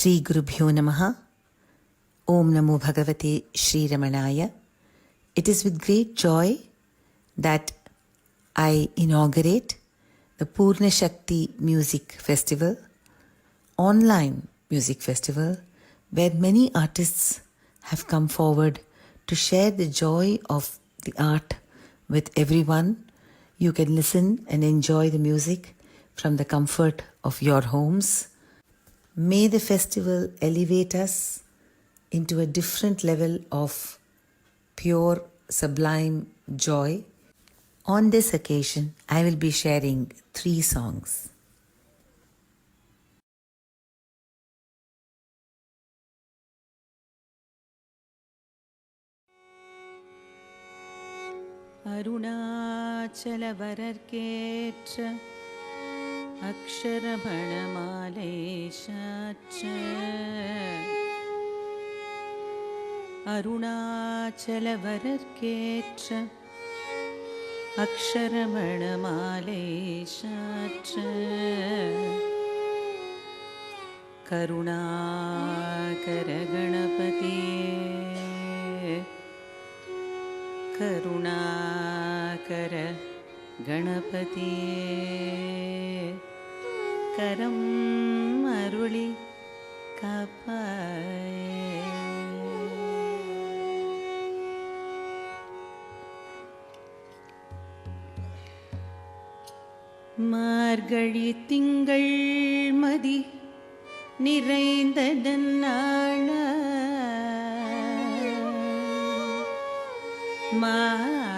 Shri Gurubhyo Namaha. Om Namo Bhagavate Shri Ramanaya. It is with great joy that I inaugurate the Purna Shakti Music Festival, online music festival, where many artists have come forward to share the joy of the art with everyone. You can listen and enjoy the music from the comfort of your homes. May the festival elevate us into a different level of pure, sublime joy. On this occasion, I will be sharing 3 songs. அருணாச்சலவரர்க்கேற்ற Aksharamanamalai சாற்ற அருணாச்சலவரர்க்கேற்ற Aksharamanamalai சாற்ற Karunakara கணபதியே கருணாகர கணபதியே கரம் அருளி காப்பாயே. மார்கழி திங்கள் மதி நிறைந்த நன்னாள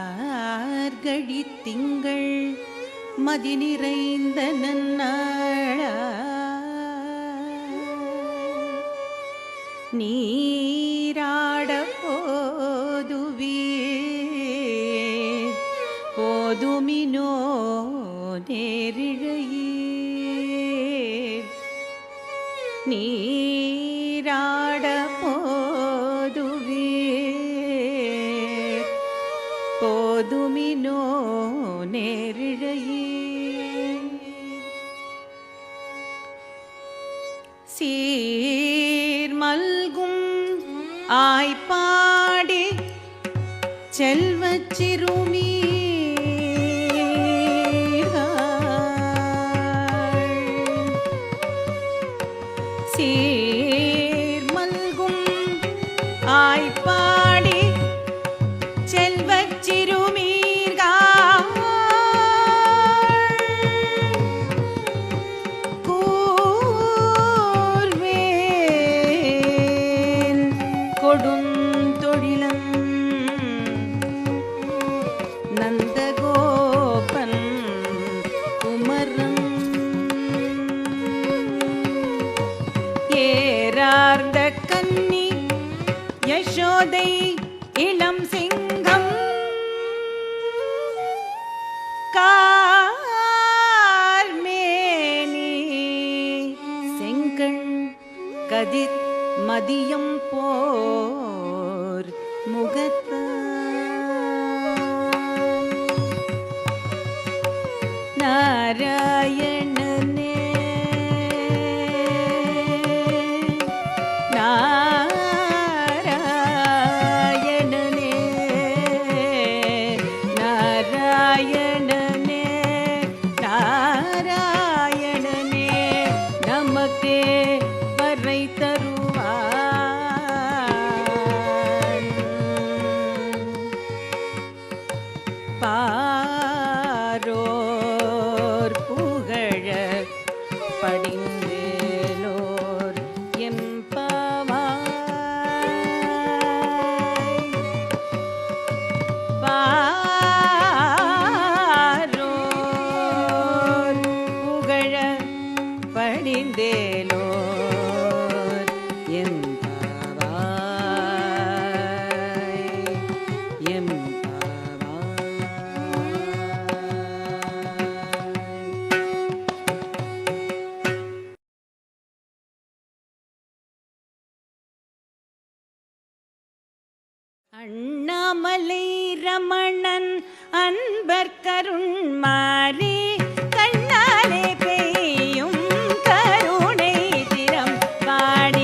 மார்கழி திங்கள் மதி நிறைந்த நன்னாள நீராட போதுமினோ நேரிழையீர் நீராட போதுமினோ நேரிழையீர் சீர் மல்கும் ஆய்ப்பாடி செல்வச் சிறுமி சீர் மல்கும் ஆய்ப்பாடி செல்வச் சிறுமீர்கள் கூர்வேல் கொடுந்தொழிலன் நந்தகோபன் குமரன் ஏரார்ந்த கன்னி யசோதை இளம் சிங்கம் கார்மேனி செங்கண் கதிர் மதியம் போர் முகத்தான் நாராயணனே நாராயணனே நாராயணனே நாராயணனே நமக்கே வரை தருவான் பாரோர் புகழ படிந்தேலோர் எம்பவாய் பாரோர் புகழ படிந்தேலோர் எம்பவாய் எம்பவாய். அண்ணாமலை ரமணன் அன்பர் கருண்மாரி கண்ணாலே பெய்யும் கருணை திறம் பாடி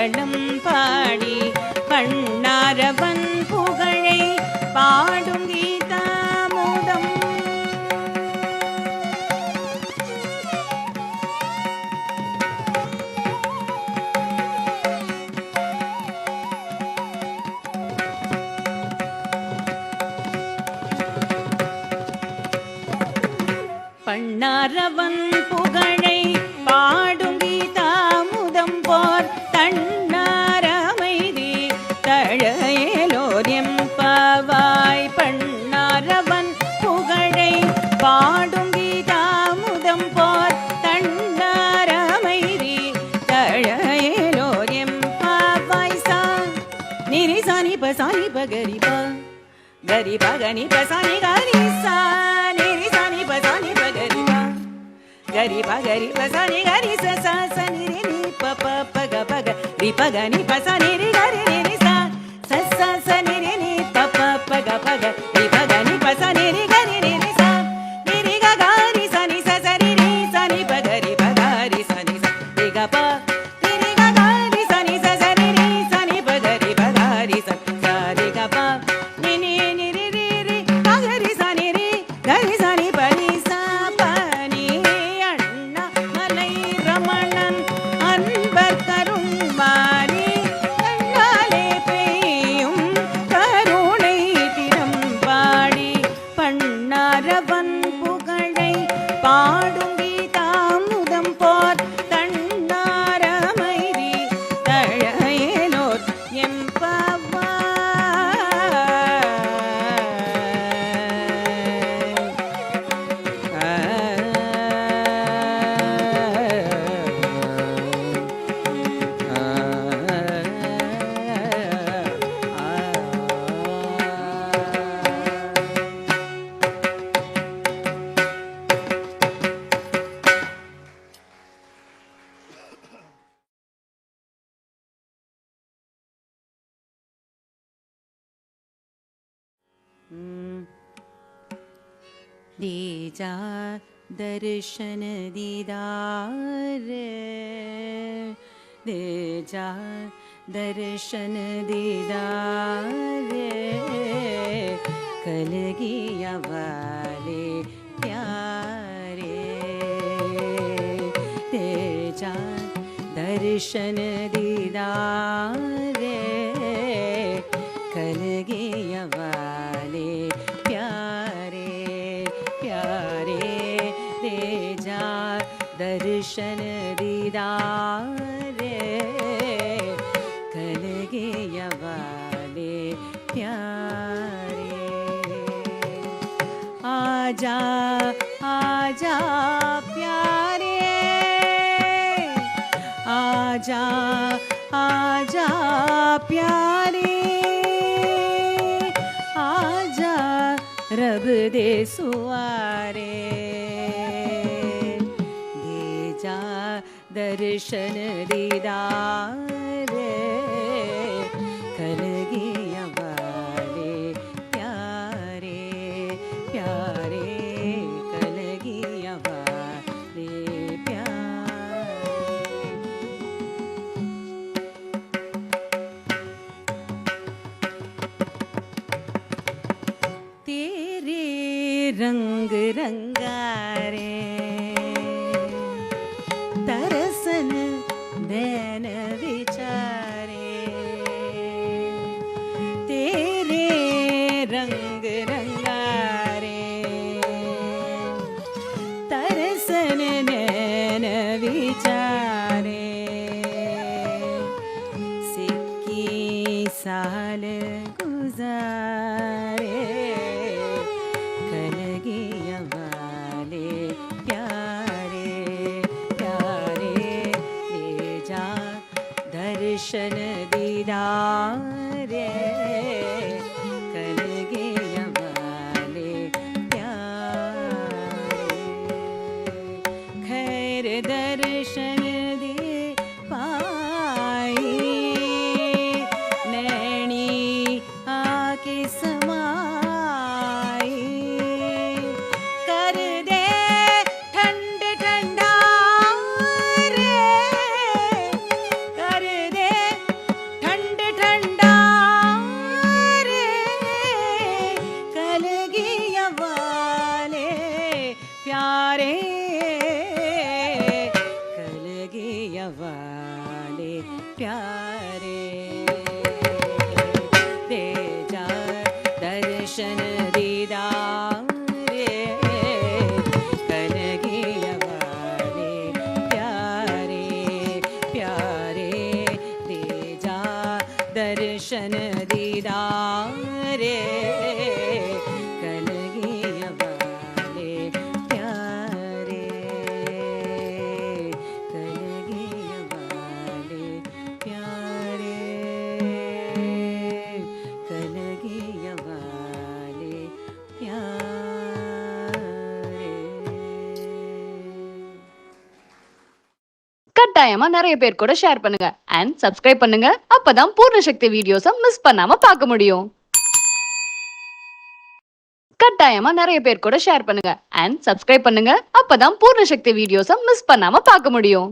மங்களம் பாடி பண்ணாரவன் புகழை பாடும் கீதாமுதம். பண்ணாரவன் புகழை பாடும் கீதாமுதம் போர் தன்னாரமைதி தழையலோர் எம்பாவாய். பண்ணாரவன் புகழை பாடும் கீதாமுதம் போர் தன்னாரமைதி தழையலோர் எம்பாவாய். சா நிரி சானி ப சானி ப கரி ப கரி ப கனி ப சானி கரி சா நிரி சானி ப சானி ப கரி ப gari pa sa ni gari sa sa sa ni ri ni pa pa pa ga pa ga ri pa ga ni pa sa ni ri gari ni ri sa sa sa sa ni ri ni pa pa pa ga ri pa ga ni pa sa ni ri gari ni ri sa ni ri ga ga ri sa ni sa sa ri pa ga ri sa ni sa ri ga pa ni ri ga ga ri sa ni sa sa ri pa ga ri sa ri ga pa ni ni ri ri ri ga ga ri sa ni pa ni sa pa ni Annamalai Ramanan அன்பர் கருண்மாரி கண்ணாலே பெய்யும் கருணை திறம் பாடி பண்ணாரவன் புகழை பாடும் கீதாமுதம் போர் தன்னாரமைதி தழையலோர் எம்பாவாய். दीजा दर्शन दीदार दीजा दर्शन दीदार कलगिया वाले प्यारे दीजा दर्शन दीदार कलगिया वाले प्यारे प्यारे दे जा दर्शन दीदार कलगिय वाले प्यारे. आजा आजा प्यारे आजा आजा प्यारे आजा रब दे सुआरे दे जा दर्शन दीदार कलगिया वाले प्यारे प्यारे कलगिया वाले प्यारे. तेरे रंग रंगारे तरसन नैन विचारे तेरे रंग रंगारे तरसन नैन विचारे सिक्की साल गुजारे कलगिया वाले प्यारे प्यारे ले जा दर्शन दीदार कलगिया वाले प्यारे खैर दर्शन கட்டாயமா நிறைய பேர் கூட ஷேர் பண்ணுங்க அண்ட் சப்ஸ்கிரைப் பண்ணுங்க. அப்பதான் பூர்ண சக்தி வீடியோஸை மிஸ் பண்ணாம பார்க்க முடியும். கட்டாயமா நிறைய பேர் கூட ஷேர் பண்ணுங்க அண்ட் சப்ஸ்கிரைப் பண்ணுங்க. அப்பதான் பூர்ண சக்தி வீடியோஸை மிஸ் பண்ணாம பார்க்க முடியும்.